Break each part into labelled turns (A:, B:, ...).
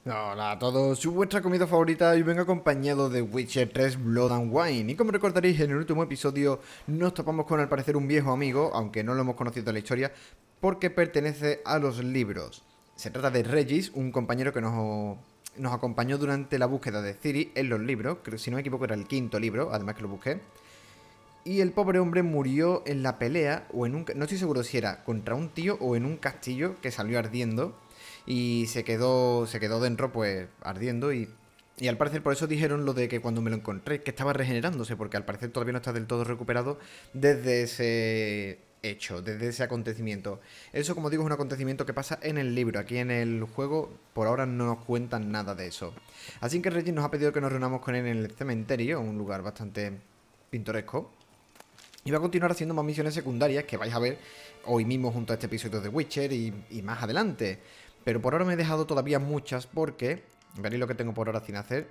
A: Hola a todos, soy vuestra comida favorita y vengo acompañado de Witcher 3 Blood and Wine. Y como recordaréis, en el último episodio nos topamos con al parecer un viejo amigo, aunque no lo hemos conocido en la historia, porque pertenece a los libros. Se trata de Regis, un compañero que nos acompañó durante la búsqueda de Ciri en los libros, creo que si no me equivoco era el quinto libro, además que lo busqué. Y el pobre hombre murió en la pelea, o en un... no estoy seguro si era contra un tío o en un castillo que salió ardiendo. Y se quedó dentro, pues, ardiendo. Y al parecer por eso dijeron lo de que cuando me lo encontré, que estaba regenerándose, porque al parecer todavía no está del todo recuperado desde ese hecho, desde ese acontecimiento. Eso, como digo, es un acontecimiento que pasa en el libro. Aquí en el juego, por ahora no nos cuentan nada de eso. Así que Regis nos ha pedido que nos reunamos con él en el cementerio, un lugar bastante pintoresco. Y va a continuar haciendo más misiones secundarias que vais a ver hoy mismo junto a este episodio de Witcher y más adelante. Pero por ahora me he dejado todavía muchas porque... veréis lo que tengo por ahora sin hacer.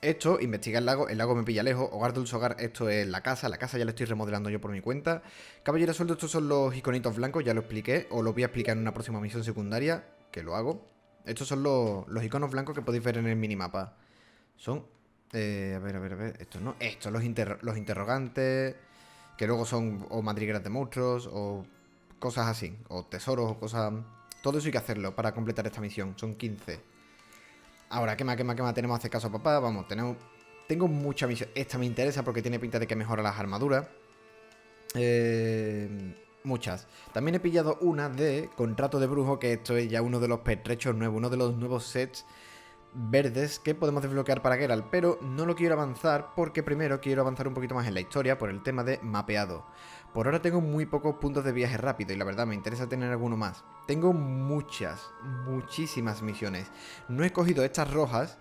A: Esto, investigar el lago me pilla lejos. Hogar del hogar, esto es la casa ya la estoy remodelando yo por mi cuenta. Caballero sueldo, estos son los iconitos blancos, ya lo expliqué. Os lo voy a explicar en una próxima misión secundaria, que lo hago. Estos son los iconos blancos que podéis ver en el minimapa. Son... a ver, estos no. Estos, los interrogantes, que luego son o madrigueras de monstruos, o cosas así, o tesoros, o cosas... Todo eso hay que hacerlo para completar esta misión, son 15. Ahora, quema, tenemos que hacer caso a papá, vamos, tengo mucha misión. Esta me interesa porque tiene pinta de que mejora las armaduras. Muchas. También he pillado una de contrato de brujo, que esto es ya uno de los pertrechos nuevos, uno de los nuevos sets verdes que podemos desbloquear para Geralt, pero no lo quiero avanzar porque primero quiero avanzar un poquito más en la historia por el tema de mapeado. Por ahora tengo muy pocos puntos de viaje rápido y la verdad me interesa tener alguno más. Tengo muchísimas misiones. No he cogido estas rojas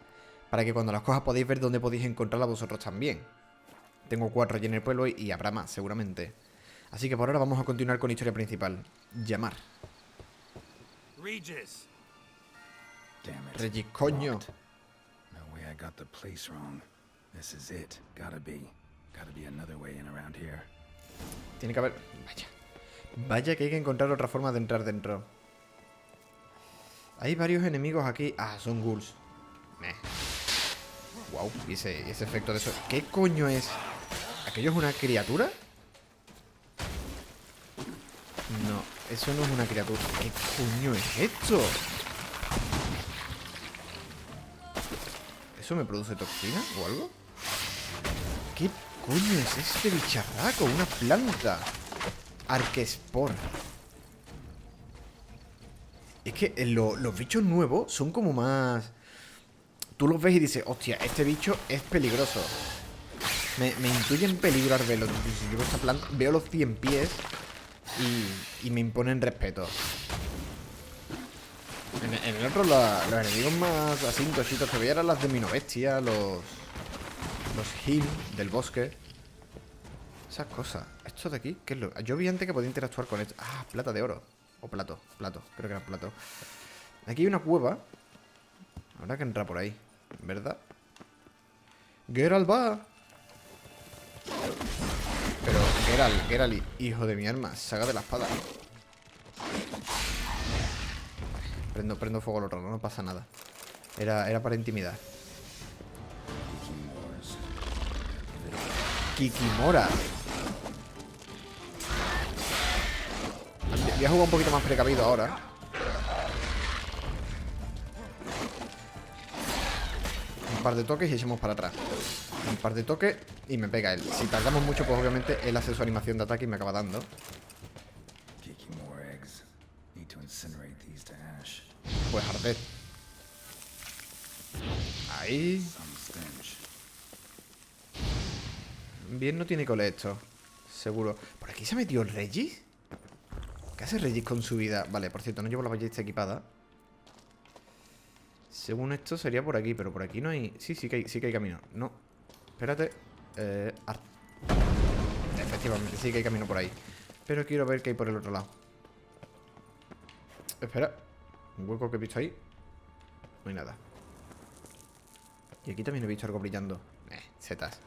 A: para que cuando las cojas podáis ver dónde podéis encontrarlas vosotros también. Tengo 4 allí en el pueblo y habrá más seguramente. Así que por ahora vamos a continuar con la historia principal. Llamar.
B: Regis.
A: Regis, coño.
C: No way I got the place wrong. This is it. Gotta be another way in around here.
A: Tiene que haber... Vaya que hay que encontrar otra forma de entrar dentro. Hay varios enemigos aquí. Ah, son ghouls. Wow, y ese efecto de eso. ¿Qué coño es? ¿Aquello es una criatura? No, eso no es una criatura. ¿Qué coño es esto? ¿Eso me produce toxina o algo? ¿Qué coño es este bicharraco? Una planta. Arquespor. Es que los bichos nuevos son como más... Tú los ves y dices, hostia, este bicho es peligroso. Me intuyen peligro al verlo. Si yo esta planta, veo los 100 pies y me imponen respeto. En el otro, los enemigos más así tochitos que veía eran las de Minovestia, los Him del bosque. Esas cosas. Esto de aquí, ¿qué es lo? Yo vi antes que podía interactuar con esto. Ah, plata de oro. O plato, creo que era plato. Aquí hay una cueva. Habrá que entrar por ahí, ¿verdad? Geralt va. Pero Geralt, hijo de mi alma, saga de la espada. Prendo fuego al otro, no pasa nada. Era para intimidar. Kikimora. Voy a jugar un poquito más precavido ahora. Un par de toques y echamos para atrás. Un par de toques y me pega él. Si tardamos mucho, pues obviamente él hace su animación de ataque y me acaba dando. Pues arder. Ahí. Bien no tiene cole esto. Seguro. ¿Por aquí se ha metido el Regis? ¿Qué hace Regis con su vida? Vale, por cierto, no llevo la ballesta equipada. Según esto sería por aquí, pero por aquí no hay... Sí que hay camino. No. Espérate. Efectivamente, sí que hay camino por ahí. Pero quiero ver qué hay por el otro lado. Espera. Un hueco que he visto ahí. No hay nada. Y aquí también he visto algo brillando. Setas.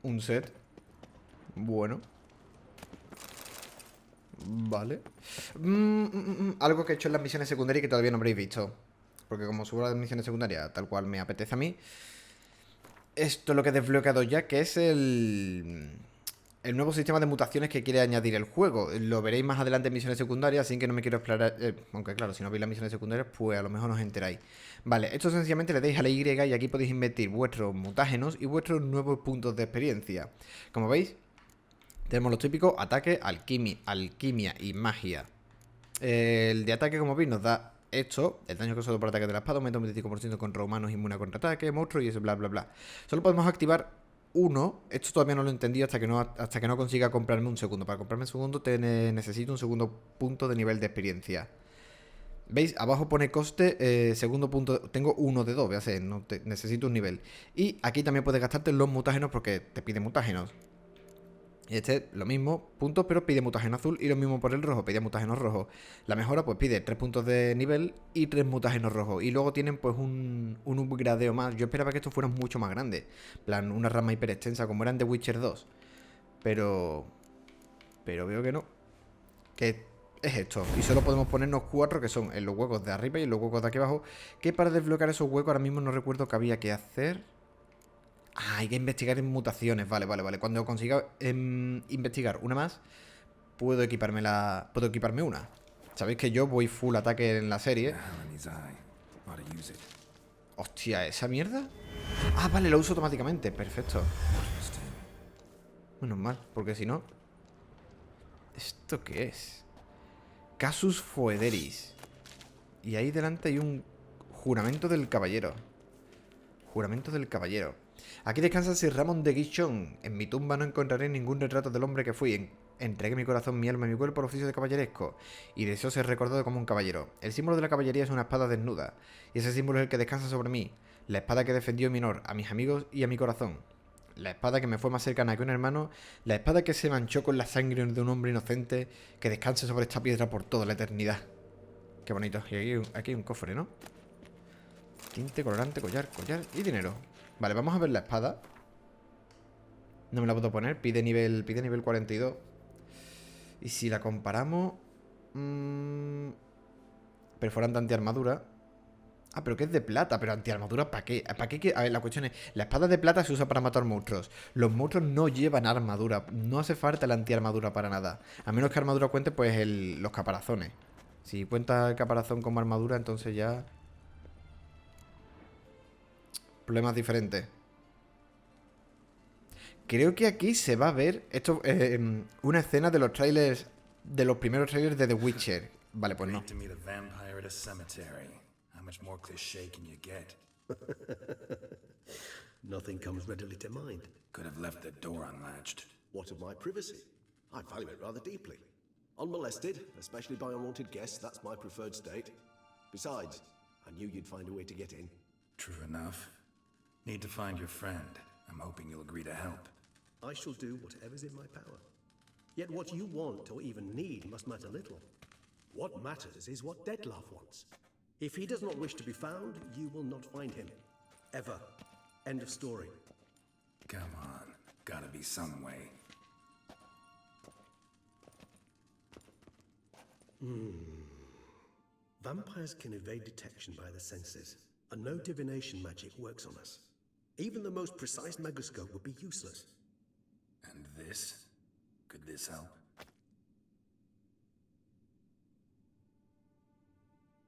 A: Un set. Bueno. Vale. Algo que he hecho en las misiones secundarias y que todavía no habréis visto. Porque como subo las misiones secundarias tal cual me apetece a mí, esto es lo que he desbloqueado ya, que es el nuevo sistema de mutaciones que quiere añadir el juego. Lo veréis más adelante en misiones secundarias, así que no me quiero explorar. Aunque claro, si no veis las misiones secundarias, pues a lo mejor no os enteráis. Vale, esto sencillamente le dais a la Y y aquí podéis invertir vuestros mutágenos y vuestros nuevos puntos de experiencia. Como veis, tenemos los típicos ataque, alquimia y magia. El de ataque, como veis, nos da esto, el daño causado por ataque de la espada, aumenta un 25% contra humanos, inmune a contraataque, monstruos y eso, bla, bla, bla. Solo podemos activar uno. Esto todavía no lo he entendido hasta que no consiga comprarme un segundo. Para comprarme un segundo necesito un segundo punto de nivel de experiencia. ¿Veis? Abajo pone coste, segundo punto. Tengo uno de dos, voy a hacer, necesito un nivel. Y aquí también puedes gastarte los mutágenos porque te pide mutágenos. Y este, lo mismo, puntos, pero pide mutágeno azul. Y lo mismo por el rojo, pide mutágeno rojo. La mejora, pues pide 3 puntos de nivel y 3 mutágenos rojos. Y luego tienen, pues, un upgradeo más. Yo esperaba que estos fueran mucho más grandes. En plan, una rama hiper extensa, como eran de Witcher 2. Pero veo que no. Que es esto. Y solo podemos ponernos 4 que son en los huecos de arriba y en los huecos de aquí abajo. Que para desbloquear esos huecos, ahora mismo no recuerdo qué había que hacer. Ah, hay que investigar en mutaciones. Vale, vale, vale. Cuando consiga investigar una más, puedo equiparme una. Sabéis que yo voy full ataque en la serie. Hostia, ¿esa mierda? Ah, vale, lo uso automáticamente. Perfecto. Menos mal, porque si no... ¿Esto qué es? Casus Foederis. Y ahí delante hay un juramento del caballero. Juramento del caballero. Aquí descansa Sir Ramón de Guichon. En mi tumba no encontraré ningún retrato del hombre que fui. Entregué mi corazón, mi alma y mi cuerpo al oficio de caballeresco, y deseo ser recordado como un caballero. El símbolo de la caballería es una espada desnuda, y ese símbolo es el que descansa sobre mí. La espada que defendió mi honor, a mis amigos y a mi corazón. La espada que me fue más cercana que un hermano. La espada que se manchó con la sangre de un hombre inocente. Que descanse sobre esta piedra por toda la eternidad. Qué bonito. Y aquí hay un cofre, ¿no? Tinte, colorante, collar y dinero. Vale, vamos a ver la espada. No me la puedo poner. Pide nivel 42. Y si la comparamos... perforante antiarmadura. Ah, pero que es de plata. Pero antiarmadura, ¿para qué? ¿Para qué? A ver, la cuestión es... La espada de plata se usa para matar monstruos. Los monstruos no llevan armadura. No hace falta la antiarmadura para nada. A menos que armadura cuente, pues, los caparazones. Si cuenta el caparazón como armadura, entonces ya... Problemas diferentes. Creo que aquí se va a ver esto, una escena de los trailers, de los primeros trailers de The Witcher. Vale, pues no.
B: Nothing comes readily to mind.
C: Could have left the door unlatched.
B: What of my privacy? I value it rather deeply. Unmolested, especially by unwanted guests, that's my preferred state. Besides, I knew you'd find a way to get in.
C: True enough. Need to find your friend. I'm hoping you'll agree to help.
B: I shall do whatever's in my power. Yet what you want or even need must matter little. What matters is what Dettlaff wants. If he does not wish to be found, you will not find him. Ever. End of story.
C: Come on. Gotta be some way.
B: Vampires can evade detection by the senses, and no divination magic works on us. Even the most precise megascope would be useless.
C: And this? Could this help?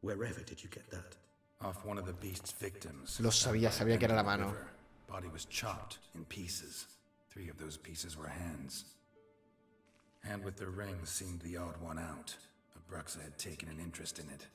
B: Wherever did you get that?
C: Off one of the beast's victims.
A: Lo sabía que era la mano.
C: Body was chopped in pieces. 3 of those pieces were hands. Hand with the ring seemed the odd one out. Abruxa had taken an interest in it.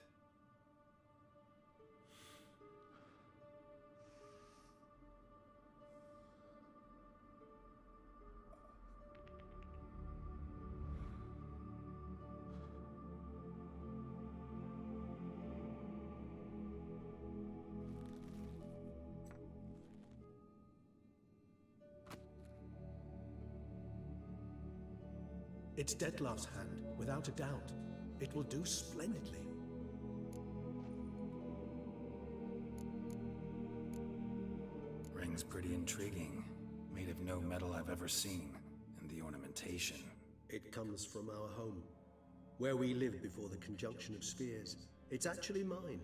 B: It's Dettlaff's hand, without a doubt. It will do splendidly.
C: Ring's pretty intriguing. Made of no metal I've ever seen. And the ornamentation.
B: It comes from our home. where we lived before the conjunction of spheres. It's actually mine.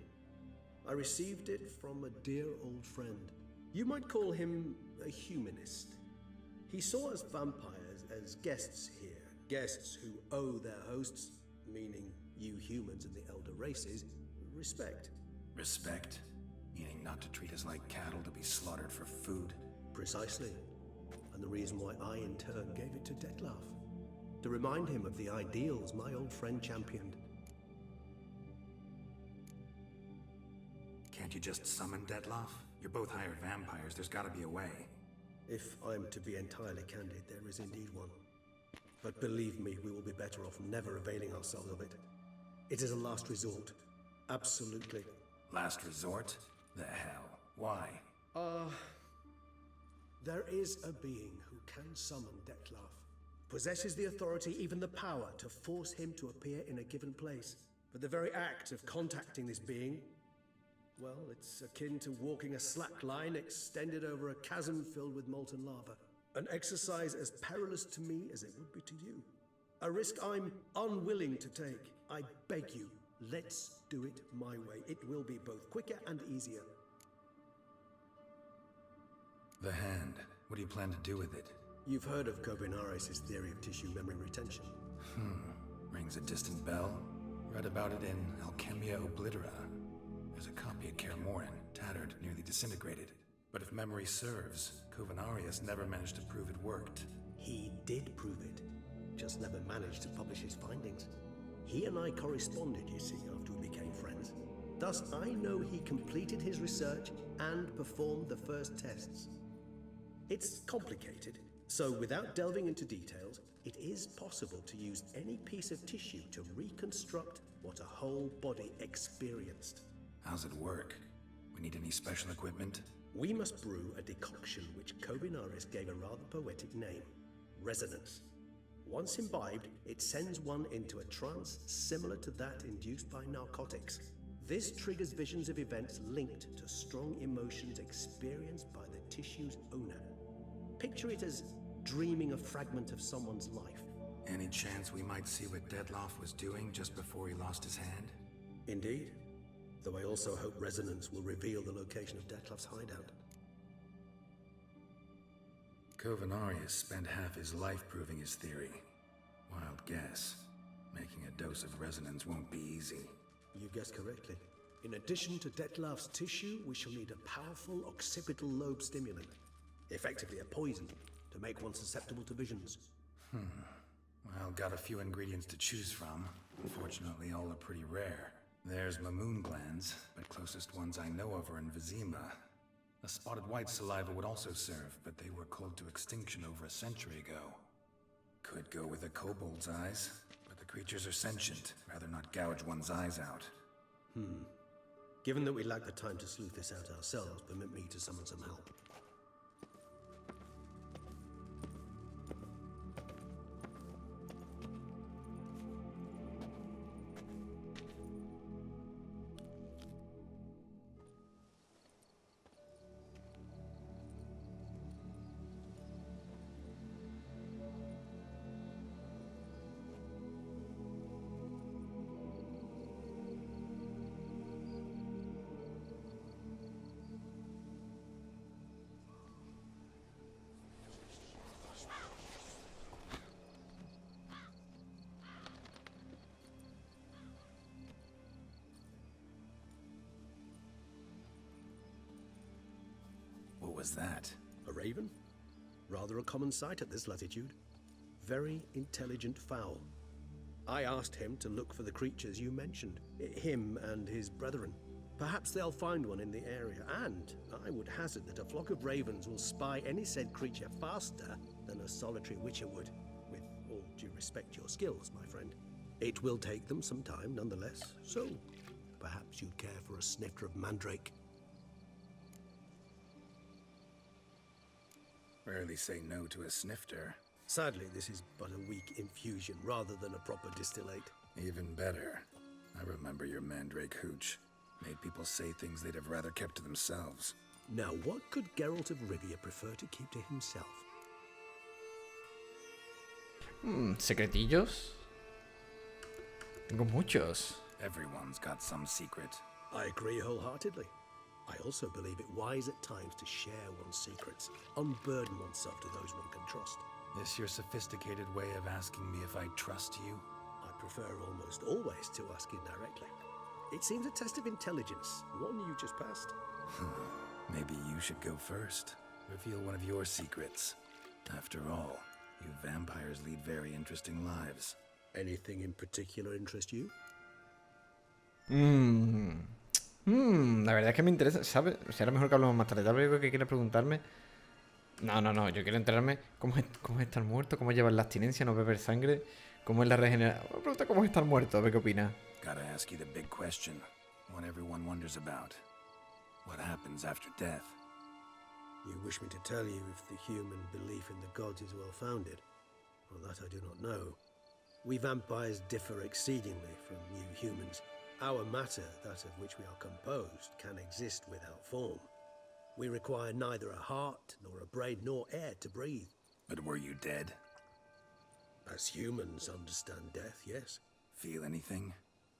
B: I received it from a dear old friend. You might call him a humanist. He saw us vampires as guests here, guests who owe their hosts, meaning you humans and the elder races, respect.
C: Respect? Meaning not to treat us like cattle to be slaughtered for food?
B: Precisely. And the reason why I in turn gave it to Detlef. To remind him of the ideals my old friend championed.
C: Can't you just summon Detlef? You're both hired vampires, there's gotta be a way.
B: If I'm to be entirely candid, there is indeed one. But believe me, we will be better off never availing ourselves of it. It is a last resort. Absolutely.
C: Last resort? The hell? Why?
B: There is a being who can summon Detlef. Possesses the authority, even the power, to force him to appear in a given place. But the very act of contacting this being, well, it's akin to walking a slack line extended over a chasm filled with molten lava. An exercise as perilous to me as it would be to you. A risk I'm unwilling to take. I beg you, let's do it my way. It will be both quicker and easier.
C: The hand. What do you plan to do with it?
B: You've heard of Kovinaris' theory of tissue memory retention.
C: Rings a distant bell. Read about it in Alchemia Oblitera. There's a copy at Kaer Morhen, tattered, nearly disintegrated. But if memory serves, Kovinaris never managed to prove it worked.
B: He did prove it, just never managed to publish his findings. He and I corresponded, you see, after we became friends. Thus, I know he completed his research and performed the first tests. It's complicated, so without delving into details, it is possible to use any piece of tissue to reconstruct what a whole body experienced.
C: How's it work? We need any special equipment?
B: We must brew a decoction which Kovinaris gave a rather poetic name, resonance. Once imbibed, it sends one into a trance similar to that induced by narcotics. This triggers visions of events linked to strong emotions experienced by the tissue's owner. Picture it as dreaming a fragment of someone's life.
C: Any chance we might see what Detlef was doing just before he lost his hand?
B: Indeed. Though I also hope resonance will reveal the location of Detlef's hideout.
C: Kovinaris spent half his life proving his theory. Wild guess. Making a dose of resonance won't be easy.
B: You guessed correctly. In addition to Detlef's tissue, we shall need a powerful occipital lobe stimulant. Effectively a poison, to make one susceptible to visions.
C: Well, got a few ingredients to choose from. Unfortunately, all are pretty rare. There's Mamoon glands, but closest ones I know of are in Vizima. A spotted white saliva would also serve, but they were cold to extinction over a century ago. Could go with a kobold's eyes, but the creatures are sentient. Rather not gouge one's eyes out.
B: Given that we lack the time to sleuth this out ourselves, permit me to summon some help.
C: What was that?
B: A raven? Rather a common sight at this latitude. Very intelligent fowl. I asked him to look for the creatures you mentioned, him and his brethren. Perhaps they'll find one in the area, and I would hazard that a flock of ravens will spy any said creature faster than a solitary witcher would. With all due respect to your skills, my friend. It will take them some time nonetheless, so perhaps you'd care for a snifter of mandrake.
C: Rarely say no to a snifter.
B: Sadly, this is but a weak infusion rather than a proper distillate.
C: Even better. I remember your mandrake hooch. Made people say things they'd have rather kept to themselves.
B: Now, what could Geralt of Rivia prefer to keep to himself?
A: Secretillos. Tengo muchos.
C: Everyone's got some secret.
B: I agree wholeheartedly. I also believe it wise at times to share one's secrets, unburden oneself to those one can trust.
C: This your sophisticated way of asking me if I trust you?
B: I prefer almost always to ask indirectly. It seems a test of intelligence, one you just passed.
C: Maybe you should go first. Reveal one of your secrets. After all, you vampires lead very interesting lives.
B: Anything in particular interest you?
A: La verdad es que me interesa, ¿sabes? Será mejor que hablemos más tarde. ¿Tal vez algo que quieres preguntarme? No, yo quiero enterarme cómo es estar muerto, cómo llevar la abstinencia, no beber sangre, cómo es la regeneración. Me pregunta cómo es estar muerto, a ver qué opinas.
C: Gotta ask you the big question, one everyone wonders about. What happens after death?
B: You wish me to tell you if the human belief in the gods is well founded? Well, that I do not know. We vampires differ exceedingly from you humans. Our matter, that of which we are composed, can exist without form. We require neither a heart, nor a brain, nor air to breathe.
C: But were you dead?
B: As humans understand death, yes.
C: Feel anything?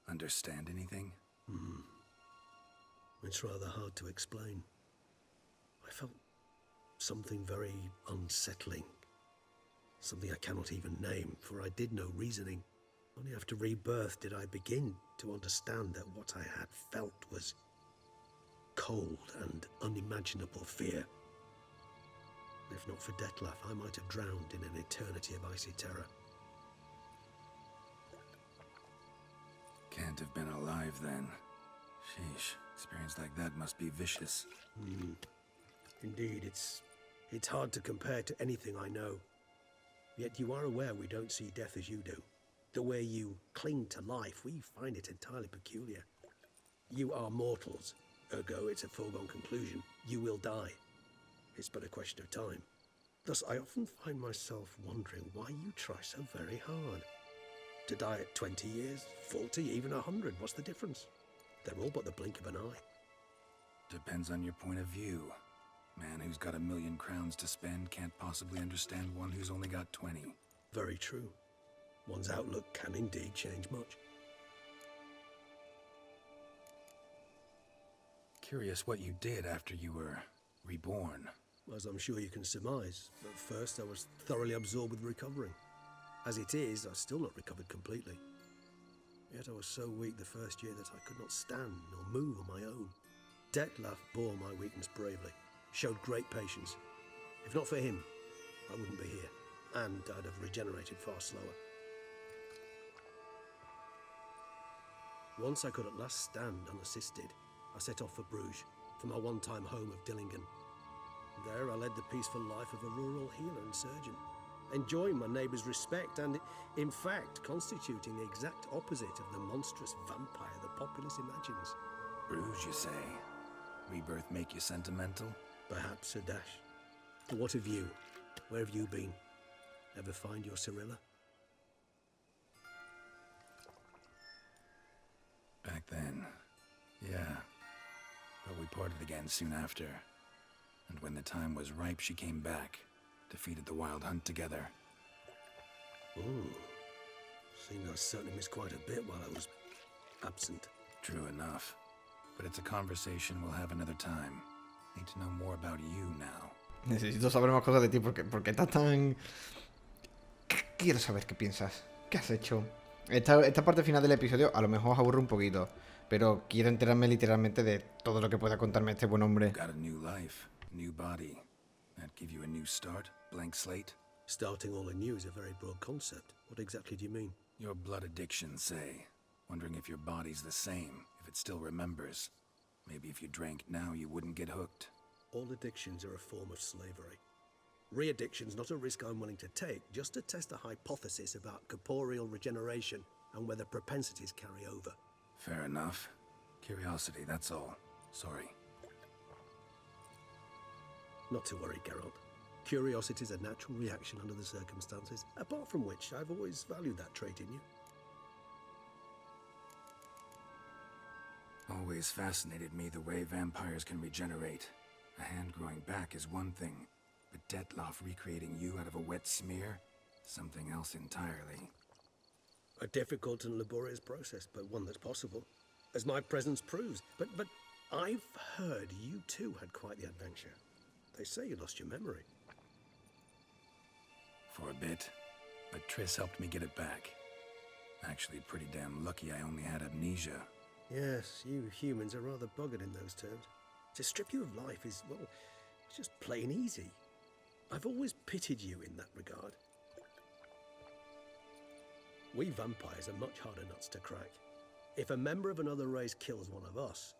C: Understand anything?
B: It's rather hard to explain. I felt something very unsettling. Something I cannot even name, for I did no reasoning. Only after rebirth did I begin to understand that what I had felt was cold and unimaginable fear. If not for Detlef, I might have drowned in an eternity of icy terror.
C: Can't have been alive then. Sheesh, experience like that must be vicious.
B: Indeed, it's hard to compare to anything I know. Yet you are aware we don't see death as you do. The way you cling to life, we find it entirely peculiar. You are mortals, ergo it's a foregone conclusion. You will die. It's but a question of time. Thus, I often find myself wondering why you try so very hard. To die at 20 years, 40, even 100, what's the difference? They're all but the blink of an eye.
C: Depends on your point of view. Man who's got 1,000,000 crowns to spend can't possibly understand one who's only got 20.
B: Very true. One's outlook can indeed change much.
C: Curious what you did after you were reborn.
B: As I'm sure you can surmise, at first I was thoroughly absorbed with recovering. As it is, I've still not recovered completely. Yet I was so weak the first year that I could not stand nor move on my own. Detlef bore my weakness bravely, showed great patience. If not for him, I wouldn't be here, and I'd have regenerated far slower. Once I could at last stand unassisted, I set off for Bruges, for my one-time home of Dillingen. There I led the peaceful life of a rural healer and surgeon, enjoying my neighbours' respect and, in fact, constituting the exact opposite of the monstrous vampire the populace imagines.
C: Bruges, you say? Rebirth make you sentimental?
B: Perhaps a dash. But what of you? Where have you been? Ever find your Cyrilla?
C: Back then, yeah. But we parted again soon after. And when the time was ripe, she came back. Defeated the Wild Hunt together.
B: Ooh. Seems I certainly missed quite a bit while I was absent.
C: True enough. But it's a conversation we'll have another time. Need to know more about you now.
A: Necesito saber más cosas de ti porque estás tan... Quiero saber qué piensas. ¿Qué has hecho? Esta parte final del episodio a lo mejor os aburre un poquito, pero quiero enterarme literalmente de todo lo que pueda contarme este buen hombre.
C: Got a new life, new body. That give you a new start, blank slate?
B: Starting all anew is a very broad concept. What exactly do you mean?
C: Your blood addiction, say. Wondering if your body's the same, if it still remembers. Maybe if you drank now, you wouldn't get hooked.
B: All addictions are a form of slavery. Re-addiction's not a risk I'm willing to take, just to test a hypothesis about corporeal regeneration and whether propensities carry over.
C: Fair enough. Curiosity, that's all. Sorry.
B: Not to worry, Geralt. Curiosity is a natural reaction under the circumstances, apart from which I've always valued that trait in you.
C: Always fascinated me the way vampires can regenerate. A hand growing back is one thing, but Detlef recreating you out of a wet smear? Something else entirely.
B: A difficult and laborious process, but one that's possible, as my presence proves. But I've heard you too had quite the adventure. They say you lost your memory.
C: For a bit, but Triss helped me get it back. Actually, pretty damn lucky I only had amnesia.
B: Yes, you humans are rather buggered in those terms. To strip you of life is, well, it's just plain easy. I've always pitied you in that regard. We vampires are much harder nuts to crack. If a member of another race kills one of us,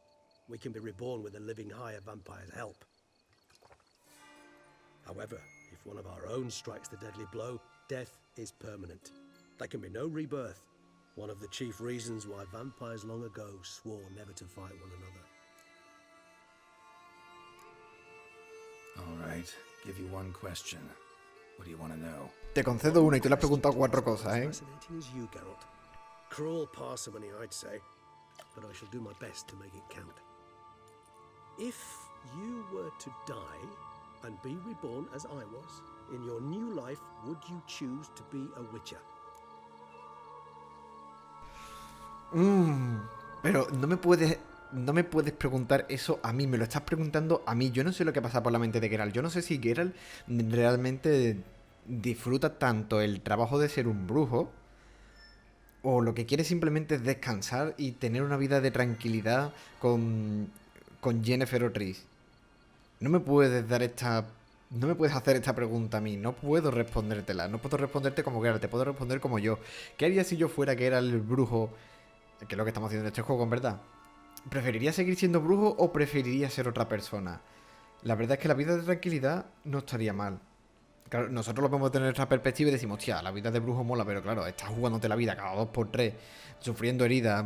B: we can be reborn with a living higher vampire's help. However, if one of our own strikes the deadly blow, death is permanent. There can be no rebirth. One of the chief reasons why vampires long ago swore never to fight one another.
C: All right, give you one question. What do you want to know?
A: Te concedo una y tú le has preguntado 4 cosas, ¿eh?
B: Fascinating as you, Geralt. Cruel parsimony, I'd say, but I shall do my best to make it count. If you were to die and be reborn as I was, in your new life, would you choose to be a witcher?
A: Pero no me puedes preguntar eso a mí, me lo estás preguntando a mí. Yo no sé lo que pasa por la mente de Geralt. Yo no sé si Geralt realmente disfruta tanto el trabajo de ser un brujo, o lo que quiere simplemente es descansar y tener una vida de tranquilidad con Yennefer o Triss. No me puedes hacer esta pregunta a mí, no puedo respondértela. No puedo responderte como Geralt, te puedo responder como yo. ¿Qué haría si yo fuera Geralt el brujo? Que es lo que estamos haciendo en este juego, en verdad. ¿Preferiría seguir siendo brujo o preferiría ser otra persona? La verdad es que la vida de tranquilidad no estaría mal. Claro, nosotros lo podemos tener en nuestra perspectiva y decimos, hostia, la vida de brujo mola, pero claro, estás jugándote la vida cada 2x3, sufriendo heridas,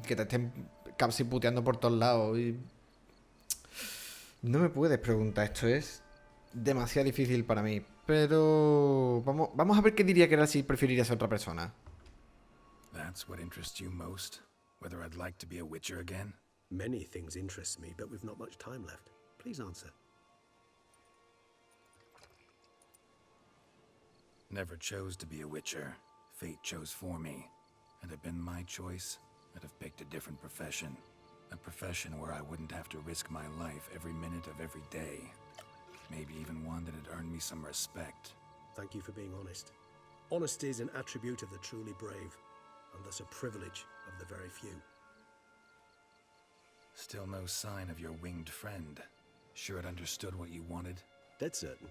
A: que te estén casi puteando por todos lados. Y... no me puedes preguntar, esto es demasiado difícil para mí. Pero vamos a ver qué diría que era si preferiría ser otra persona.
C: That's what interests you most? Whether I'd like to be a witcher again?
B: Many things interest me, but we've not much time left. Please answer.
C: Never chose to be a witcher. Fate chose for me. Had it been my choice, I'd have picked a different profession. A profession where I wouldn't have to risk my life every minute of every day. Maybe even one that had earned me some respect.
B: Thank you for being honest. Honesty is an attribute of the truly brave, and thus a privilege of the very few.
C: Still no sign of your winged friend. Sure it understood what you wanted?
B: Dead certain.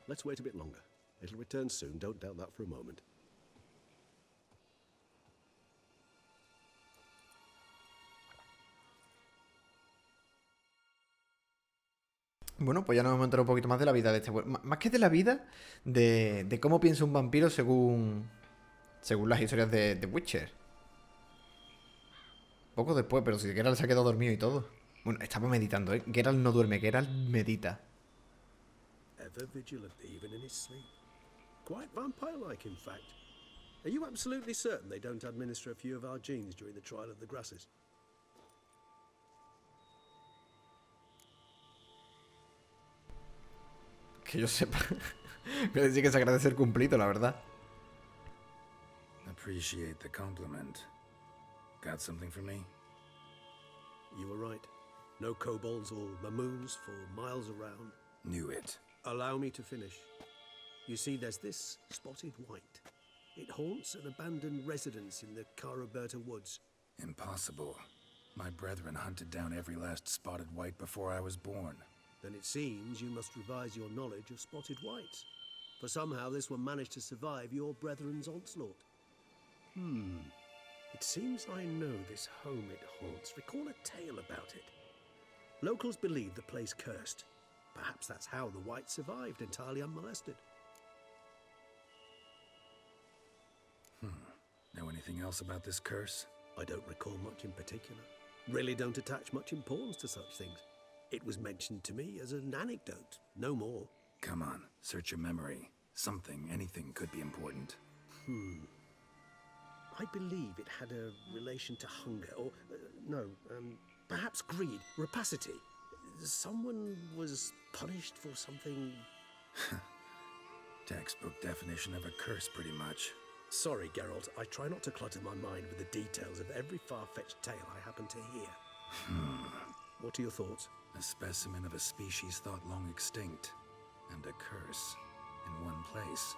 B: Let's wait a bit longer. It'll return soon, don't doubt that for a moment.
A: Bueno, pues ya nos hemos enterado un poquito más de la vida de este... Más que de la vida, de cómo piensa un vampiro según las historias de Witcher. Poco después, pero si Geralt se ha quedado dormido y todo. Bueno, estaba meditando, ¿eh? Geralt no duerme, Geralt medita.
B: Ever vigilant, even in his sleep. Quite vampire-like, in fact. Are you absolutely certain they don't administer a few of our genes during the trial of the grasses?
A: Que yo sepa. Voy a decir que se agradece el cumplido, la verdad.
C: Appreciate the compliment. Got something for me?
B: You were right. No kobolds or mamoons for miles around.
C: Knew it.
B: Allow me to finish. You see, there's this spotted white. It haunts an abandoned residence in the Caraberta woods.
C: Impossible. My brethren hunted down every last spotted white before I was born.
B: Then it seems you must revise your knowledge of spotted whites. For somehow this one managed to survive your brethren's onslaught. It seems I know this home it haunts. Recall a tale about it. Locals believe the place cursed. Perhaps that's how the whites survived entirely unmolested.
C: Know anything else about this curse?
B: I don't recall much in particular. Really don't attach much importance to such things. It was mentioned to me as an anecdote, no more.
C: Come on, search your memory. Something, anything could be important.
B: I believe it had a relation to hunger, or, perhaps greed, rapacity. Someone was punished for something...
C: Textbook definition of a curse, pretty much.
B: Sorry, Geralt. I try not to clutter my mind with the details of every far-fetched tale I happen to hear. What are your thoughts?
C: A specimen of a species thought long extinct, and a curse in one place.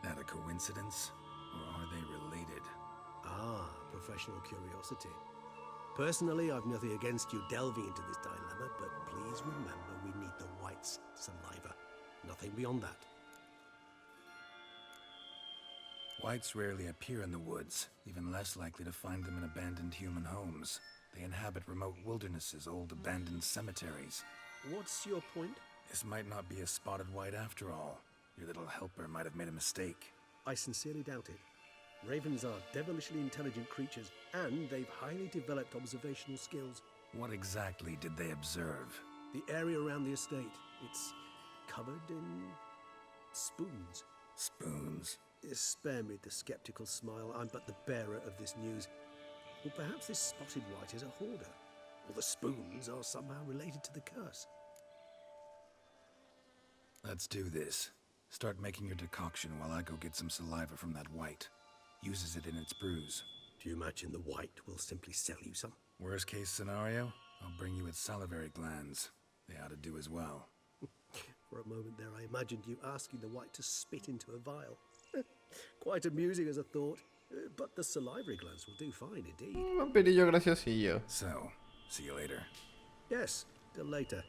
C: That a coincidence, or are they related?
B: Ah, professional curiosity. Personally, I've nothing against you delving into this dilemma, but please remember we need the white's saliva. Nothing beyond that.
C: Whites rarely appear in the woods, even less likely to find them in abandoned human homes. They inhabit remote wildernesses, old abandoned cemeteries.
B: What's your point?
C: This might not be a spotted white after all. Your little helper might have made a mistake.
B: I sincerely doubt it. Ravens are devilishly intelligent creatures, and they've highly developed observational skills.
C: What exactly did they observe?
B: The area around the estate, it's covered in spoons.
C: Spoons?
B: Spare me the skeptical smile. I'm but the bearer of this news. Or perhaps this spotted white is a hoarder, or the spoons are somehow related to the curse.
C: Let's do this. Start making your decoction while I go get some saliva from that white. Uses it in its brews.
B: Do you imagine the white will simply sell you some?
C: Worst case scenario, I'll bring you its salivary glands. They ought to do as well.
B: For a moment there, I imagined you asking the white to spit into a vial. Quite amusing as a thought, but the salivary glands will do fine indeed.
A: Vampirillo graciosillo.
C: So, see you later.
B: Yes, till later.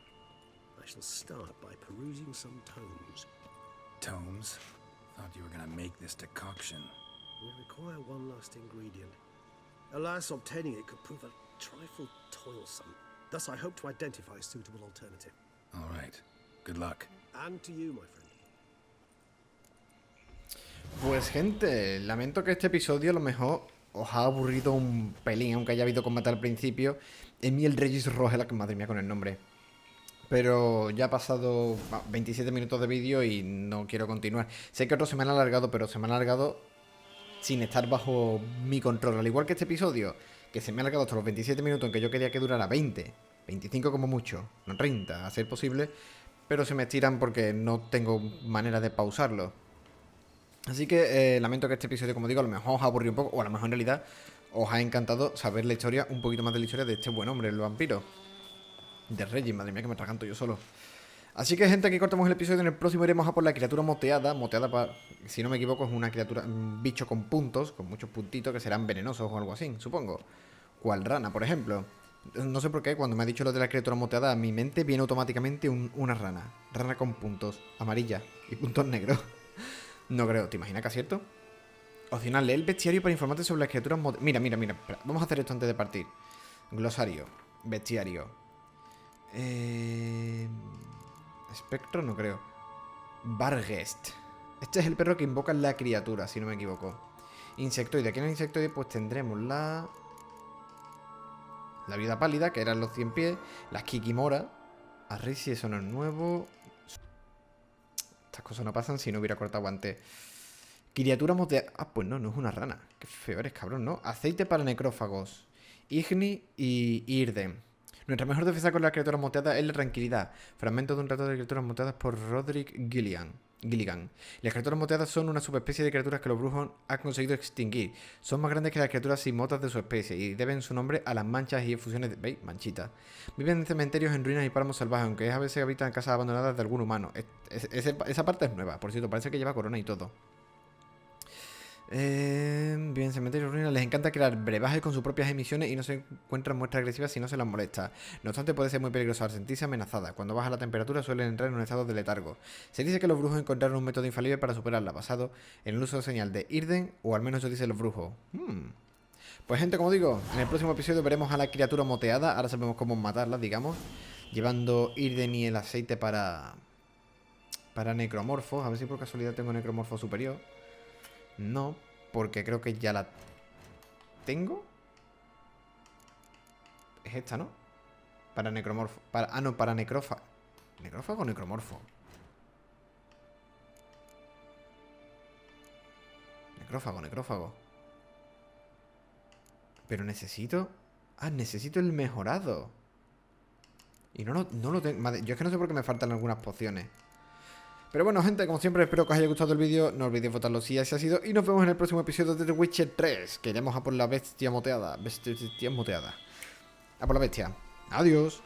B: I shall start by perusing some tomes.
C: Tomes? Thought you were gonna make this decoction.
B: We require one last ingredient. Alas, obtaining it could prove a trifle toilsome. Thus, I hope to identify a suitable alternative.
C: All right. Good luck.
B: And to you, my friend.
A: Pues gente, lamento que este episodio a lo mejor os ha aburrido un pelín, aunque haya habido combate al principio. Emil Regis Rogela, que madre mía con el nombre. Pero ya ha pasado 27 minutos de vídeo y no quiero continuar. Sé que otros se me han alargado, pero se me han alargado sin estar bajo mi control. Al igual que este episodio, que se me ha alargado hasta los 27 minutos en que yo quería que durara 20, 25 como mucho, no 30, a ser posible. Pero se me estiran porque no tengo manera de pausarlo. Así que lamento que este episodio, como digo, a lo mejor os ha aburrido un poco, o a lo mejor en realidad os ha encantado saber la historia, un poquito más de la historia de este buen hombre, el vampiro. De Regis, madre mía que me atraganto yo solo. Así que gente, aquí cortamos el episodio. En el próximo iremos a por la criatura moteada. Moteada, si no me equivoco, es una criatura, un bicho con puntos, con muchos puntitos que serán venenosos o algo así, supongo. Cual rana, por ejemplo. No sé por qué, cuando me ha dicho lo de la criatura moteada, a mi mente viene automáticamente una rana. Rana con puntos, amarilla y puntos negros. No creo, ¿te imaginas que acierto? Opcional, lee el bestiario para informarte sobre las criaturas moteadas. Mira, espera, vamos a hacer esto antes de partir. Glosario, bestiario. Espectro, no creo. Barghest. Este es el perro que invoca la criatura, si no me equivoco. Insectoide. Aquí en el insectoide pues tendremos la vida pálida, que eran los 100 pies. Las Kikimora. Arrisi, eso no es nuevo. Estas cosas no pasan si no hubiera cortado antes. Criatura moteada. Ah, pues no, no es una rana. Qué feo eres, cabrón, ¿no? Aceite para necrófagos. Igni y Irden. Nuestra mejor defensa con las criaturas moteadas es la tranquilidad. Fragmento de un trato de criaturas moteadas por Roderick Gilligan. Las criaturas moteadas son una subespecie de criaturas que los brujos han conseguido extinguir. Son más grandes que las criaturas simotas de su especie y deben su nombre a las manchas y efusiones de... ¿Veis? Manchitas. Viven en cementerios, en ruinas y páramos salvajes, aunque a veces habitan en casas abandonadas de algún humano. Esa parte es nueva, por cierto, parece que lleva corona y todo. Viven en cementerios, ruinas. Les encanta crear brebajes con sus propias emisiones y no se encuentran muestras agresivas si no se las molesta. No obstante, puede ser muy peligroso al sentirse amenazada. Cuando baja la temperatura suelen entrar en un estado de letargo. Se dice que los brujos encontraron un método infalible para superarla, basado en el uso de señal de Irden, o al menos eso dicen los brujos. Pues gente, como digo, en el próximo episodio veremos a la criatura moteada. Ahora sabemos cómo matarla, digamos, llevando Irden y el aceite para necromorfos. A ver si por casualidad tengo necromorfo superior. No, porque creo que ya la tengo. Es esta, ¿no? Para necromorfo. Para necrófago. ¿Necrófago o necromorfo? Necrófago. Pero necesito... Ah, necesito el mejorado. Y no lo tengo... Madre, yo es que no sé por qué me faltan algunas pociones. Pero bueno, gente, como siempre, espero que os haya gustado el vídeo. No olvidéis votarlo si así ha sido. Y nos vemos en el próximo episodio de The Witcher 3. Que iremos a por la bestia moteada. Bestia moteada. A por la bestia. Adiós.